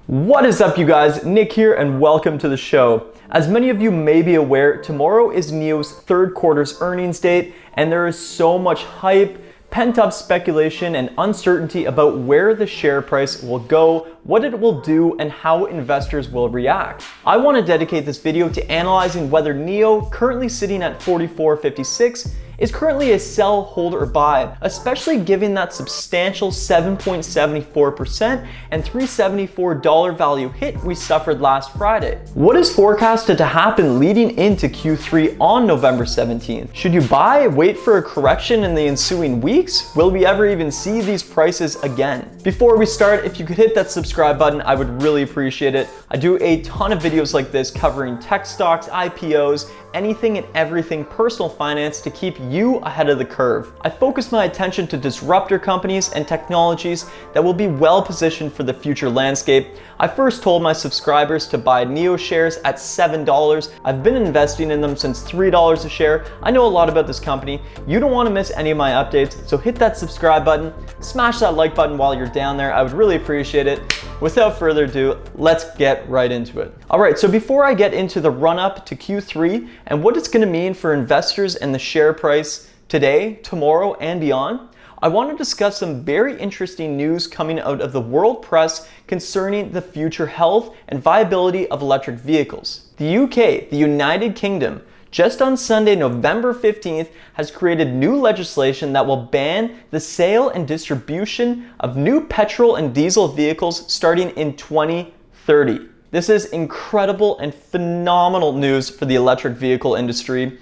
What is up, you guys? Nick here and welcome to the show. As many of you may be aware, tomorrow is NIO's third quarter's earnings date, and there is so much hype, pent-up speculation, and uncertainty about where the share price will go, what it will do, and how investors will react. I want to dedicate this video to analyzing whether NIO, currently sitting at $44.56, is currently a sell, hold, or buy, especially given that substantial 7.74% and $374 value hit we suffered last Friday. What is forecasted to happen leading into Q3 on November 17th? Should you buy, wait for a correction in the ensuing weeks? Will we ever even see these prices again? Before we start, if you could hit that subscribe button, I would really appreciate it. I do a ton of videos like this covering tech stocks, IPOs, anything and everything personal finance to keep you ahead of the curve. I focus my attention to disruptor companies and technologies that will be well positioned for the future landscape. I first told my subscribers to buy NIO shares at $7. I've been investing in them since $3 a share. I know a lot about this company. You don't want to miss any of my updates, so hit that subscribe button, smash that like button while you're down there. I would really appreciate it. Without further ado, let's get right into it. All right, so before I get into the run up to Q3 and what it's going to mean for investors and the share price today, tomorrow, and beyond, I want to discuss some very interesting news coming out of the world press concerning the future health and viability of electric vehicles. The UK, the United Kingdom, just on Sunday, November 15th, has created new legislation that will ban the sale and distribution of new petrol and diesel vehicles starting in 2030. This is incredible and phenomenal news for the electric vehicle industry.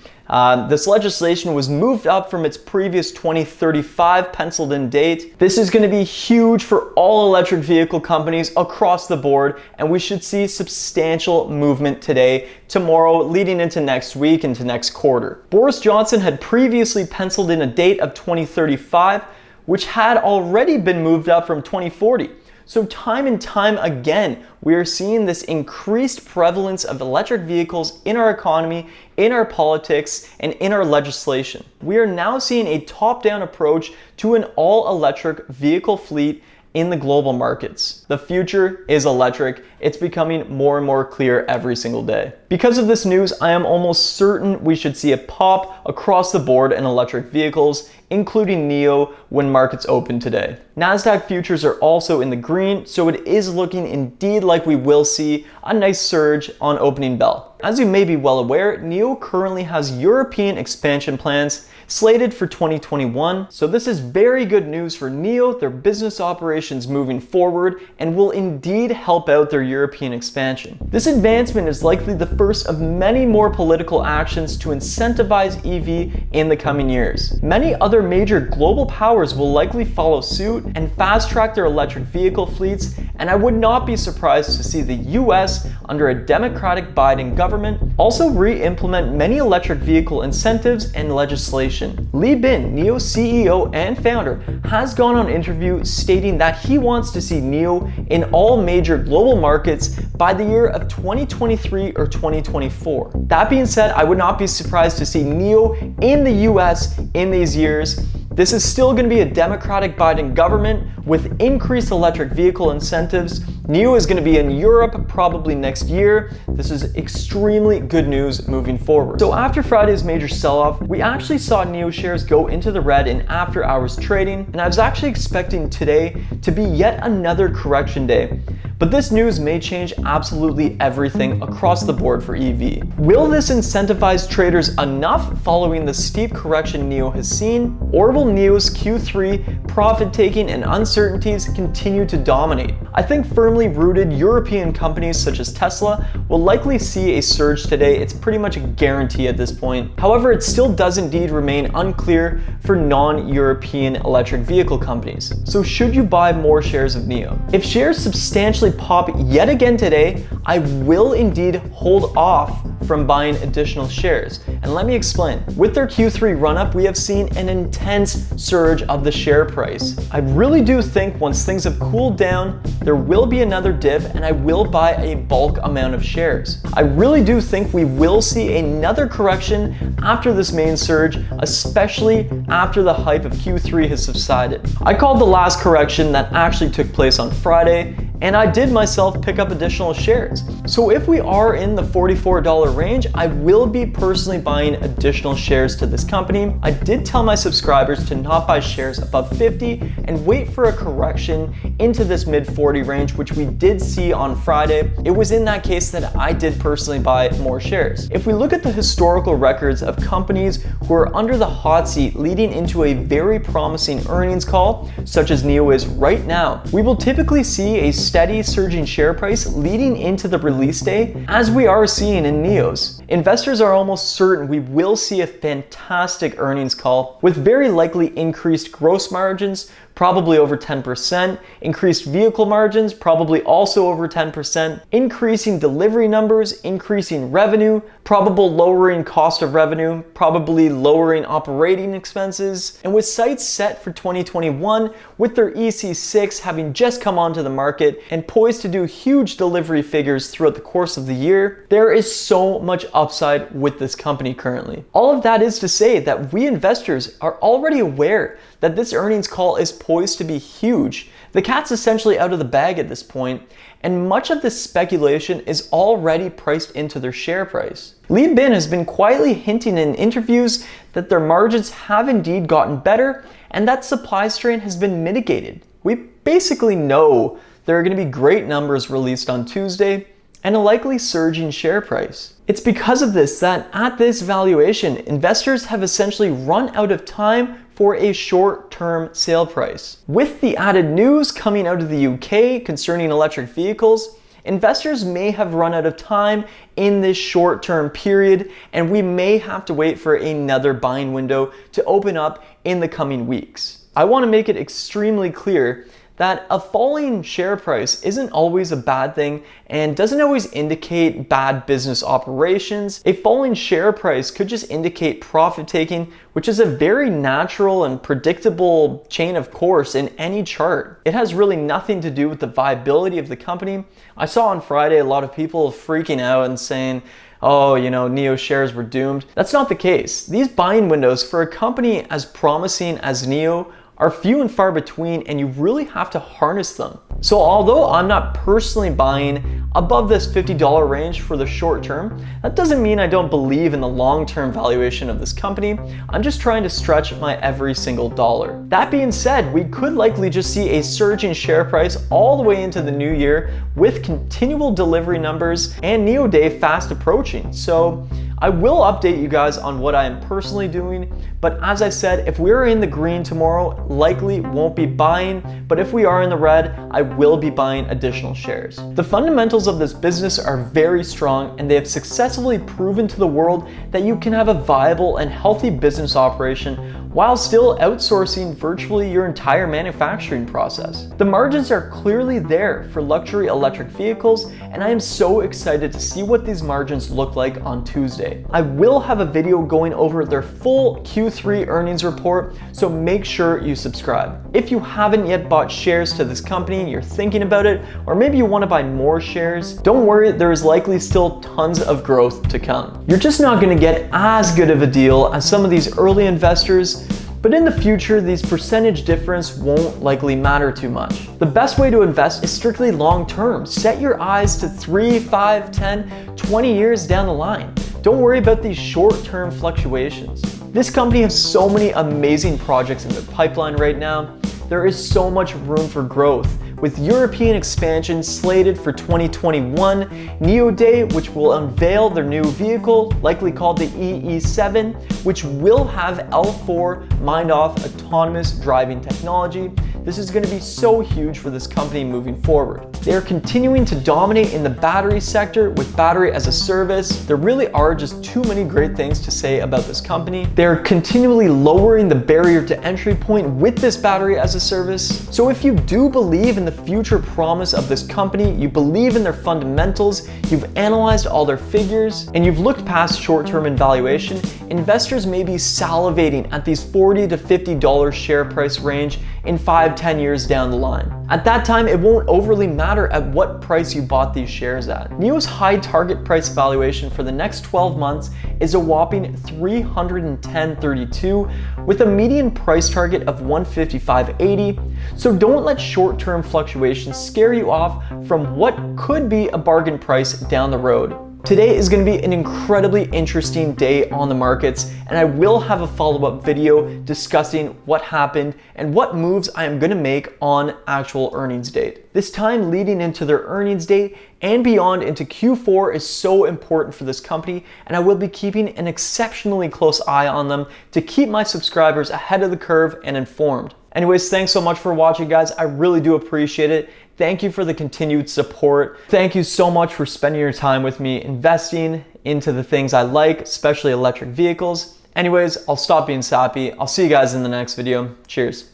This legislation was moved up from its previous 2035 penciled in date. This is going to be huge for all electric vehicle companies across the board, and we should see substantial movement today, tomorrow, leading into next week, into next quarter. Boris Johnson had previously penciled in a date of 2035, which had already been moved up from 2040. So time and time again, we are seeing this increased prevalence of electric vehicles in our economy, in our politics, and in our legislation. We are now seeing a top-down approach to an all-electric vehicle fleet in the global markets. The future is electric. It's becoming more and more clear every single day. Because of this news, I am almost certain we should see a pop across the board in electric vehicles, including NIO, when markets open today. NASDAQ futures are also in the green, so it is looking indeed like we will see a nice surge on opening bell. As you may be well aware, NIO currently has European expansion plans slated for 2021, so this is very good news for NIO, their business operations moving forward, and will indeed help out their European expansion. This advancement is likely the first of many more political actions to incentivize EV in the coming years. Many other major global powers will likely follow suit and fast-track their electric vehicle fleets, and I would not be surprised to see the US, under a Democratic Biden government, also re-implement many electric vehicle incentives and legislation. Lee Bin, NIO CEO and founder, has gone on interview stating that he wants to see NIO in all major global markets by the year of 2023 or 2024. That being said, I would not be surprised to see NIO in the US in these years. This is still going to be a Democratic Biden government with increased electric vehicle incentives. NIO is going to be in Europe probably next year. This is extremely good news moving forward. So after Friday's major sell-off, we actually saw NIO shares go into the red in after hours trading, and I was actually expecting today to be yet another correction day. But this news may change absolutely everything across the board for EV. Will this incentivize traders enough following the steep correction NIO has seen, or will NIO's Q3 profit-taking and uncertainties continue to dominate? I think firmly rooted European companies such as Tesla will likely see a surge today. It's pretty much a guarantee at this point. However, it still does indeed remain unclear for non-European electric vehicle companies. So should you buy more shares of NIO? If shares substantially pop yet again today, I will indeed hold off from buying additional shares. And let me explain. With their Q3 run-up, we have seen an intense surge of the share price. I really do think once things have cooled down, there will be another dip and I will buy a bulk amount of shares. I really do think we will see another correction after this main surge, especially after the hype of Q3 has subsided. I called the last correction that actually took place on Friday, and I did myself pick up additional shares. So if we are in the $44 range, I will be personally buying additional shares to this company. I did tell my subscribers to not buy shares above 50 and wait for a correction into this mid 40 range, which we did see on Friday. It was in that case that I did personally buy more shares. If we look at the historical records of companies who are under the hot seat leading into a very promising earnings call, such as NIO is right now, we will typically see a steady surging share price leading into the release day, as we are seeing in NIO's. Investors are almost certain we will see a fantastic earnings call with very likely increased gross margins, probably over 10%, increased vehicle margins, probably also over 10%, increasing delivery numbers, increasing revenue, probable lowering cost of revenue, probably lowering operating expenses. And with sites set for 2021, with their EC6 having just come onto the market and poised to do huge delivery figures throughout the course of the year, there is so much upside with this company currently. All of that is to say that we investors are already aware that this earnings call is poised to be huge. The cat's essentially out of the bag at this point, and much of this speculation is already priced into their share price. Li Bin has been quietly hinting in interviews that their margins have indeed gotten better and that supply strain has been mitigated. We basically know there are going to be great numbers released on Tuesday and a likely surging share price. It's because of this that at this valuation, investors have essentially run out of time for a short-term sale price. With the added news coming out of the UK concerning electric vehicles, investors may have run out of time in this short-term period, and we may have to wait for another buying window to open up in the coming weeks. I want to make it extremely clear that a falling share price isn't always a bad thing and doesn't always indicate bad business operations. A falling share price could just indicate profit taking, which is a very natural and predictable chain of course in any chart. It has really nothing to do with the viability of the company. I saw on Friday a lot of people freaking out and saying, oh, NIO shares were doomed. That's not the case. These buying windows for a company as promising as NIO are few and far between, and you really have to harness them. So although I'm not personally buying above this $50 range for the short term, that doesn't mean I don't believe in the long-term valuation of this company. I'm just trying to stretch my every single dollar. That being said, we could likely just see a surge in share price all the way into the new year with continual delivery numbers and NIO Day fast approaching. So I will update you guys on what I am personally doing, but as I said, if we're in the green tomorrow, likely won't be buying, but if we are in the red, I will be buying additional shares. The fundamentals of this business are very strong, and they have successfully proven to the world that you can have a viable and healthy business operation while still outsourcing virtually your entire manufacturing process. The margins are clearly there for luxury electric vehicles, and I am so excited to see what these margins look like on Tuesday. I will have a video going over their full Q3 earnings report, so make sure you subscribe. If you haven't yet bought shares to this company, you're thinking about it, or maybe you want to buy more shares, don't worry, there is likely still tons of growth to come. You're just not going to get as good of a deal as some of these early investors, but in the future, these percentage difference won't likely matter too much. The best way to invest is strictly long-term. Set your eyes to 3, 5, 10, 20 years down the line. Don't worry about these short-term fluctuations. This company has so many amazing projects in their pipeline right now. There is so much room for growth, with European expansion slated for 2021, NIO Day, which will unveil their new vehicle, likely called the EE7, which will have L4 mind-off autonomous driving technology. This is going to be so huge for this company moving forward. They are continuing to dominate in the battery sector with battery as a service. There really are just too many great things to say about this company. They're continually lowering the barrier to entry point with this battery as a service. So if you do believe in the future promise of this company, you believe in their fundamentals, you've analyzed all their figures, and you've looked past short-term valuation, investors may be salivating at these $40 to $50 share price range in 5-10 years down the line. At that time, it won't overly matter at what price you bought these shares at. NIO's high target price valuation for the next 12 months is a whopping $310.32 with a median price target of $155.80. So don't let short-term fluctuations scare you off from what could be a bargain price down the road. Today is going to be an incredibly interesting day on the markets, and I will have a follow-up video discussing what happened and what moves I am going to make on actual earnings date. This time leading into their earnings date and beyond into Q4 is so important for this company, and I will be keeping an exceptionally close eye on them to keep my subscribers ahead of the curve and informed. Anyways, thanks so much for watching, guys. I really do appreciate it. Thank you for the continued support. Thank you so much for spending your time with me investing into the things I like, especially electric vehicles. Anyways, I'll stop being sappy. I'll see you guys in the next video. Cheers.